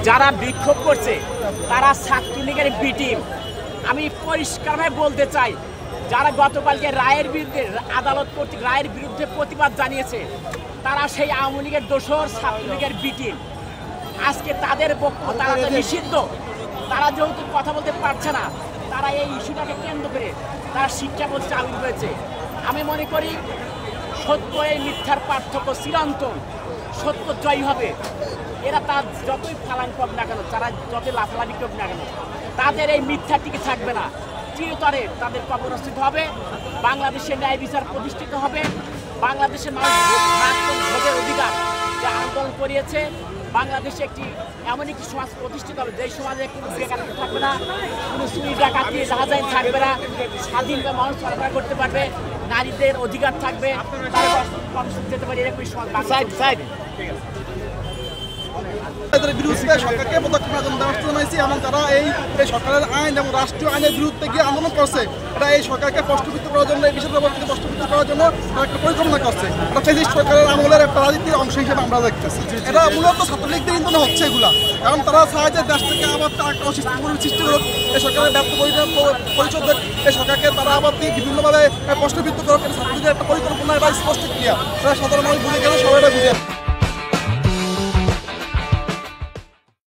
যারা বিক্ষোভ করছে তারা ছাত্রলীগের বি টিম। আমি পরিষ্কারভাবে বলতে চাই, যারা গতকালকে রায়ের বিরুদ্ধে আদালত কর্তৃক রায়ের বিরুদ্ধে প্রতিবাদ জানিয়েছে তারা সেই আওয়ামী লীগের দোসর, ছাত্রলীগের বি টিম। আজকে তাদের বক্তব্য তারা তো নিষিদ্ধ, তারা যেহেতু কথা বলতে পারছে না, তারা এই ইস্যুটাকে কেন্দ্র করে তারা শিক্ষা বলতে আবির্ভূত হয়েছে। আমি মনে করি সত্য এই মিথ্যার পার্থক্য চিরন্তন, সত্য জয়ী হবে। এরা তার যতই ফালাং হোক না কেন, তারা যতই লাফালাফি হোক না কেন, তাদের এই মিথ্যা টিকে থাকবে না। চিরতরে তাদের কবরস্থিত হবে, বাংলাদেশের ন্যায় বিচার প্রতিষ্ঠিত হবে, বাংলাদেশের মানুষ ভোটের অধিকার যে আন্দোলন করিয়েছে, বাংলাদেশে একটি এমন একটি সমাজ প্রতিষ্ঠিত হবে যেই সমাজে কোনো বেকারত্ব থাকবে না, কোনো চুরি ডাকাতি রাহাজানি থাকবে না, স্বাধীনভাবে মানুষ চলাফেরা করতে পারবে, নারীদের অধিকার থাকবে, তারা কর্মসূচি যেতে পারে, এরকম সমাজ বিরুদ্ধে সরকারকে পদক্ষেপ জানাইছি এবং তারা এই সরকারের আইন এবং রাষ্ট্রীয় আইনের বিরুদ্ধে গিয়ে আন্দোলন করছে। এটা এই সরকারকে প্রশ্নবিদ্ধ করার জন্য, এই বিষয়টা প্রশ্নবিদ্ধ করার জন্য তারা একটা পরিকল্পনা করছে। এটা ফেসিস্ট সরকারের আমলের একটা রাজনীতির অংশ হিসেবে আমরা দেখতেছি। এটা মূলত ছাত্রলীগদের ইন্ধনে হচ্ছে এগুলা, কারণ তারা চায় যে দেশ থেকে আবার একটা অসুস্থ সৃষ্টি করুক, এই সরকারের ব্যর্থ পরিচয় দেখ, এই সরকারকে তারা আবার বিভিন্নভাবে প্রশ্নবিদ্ধ করুক। ছাত্রলীগের একটা পরিকল্পনা, এটা স্পষ্ট ক্লিয়ার, তারা সাধারণ মানুষ বুঝে গেলে সবাই বুঝে।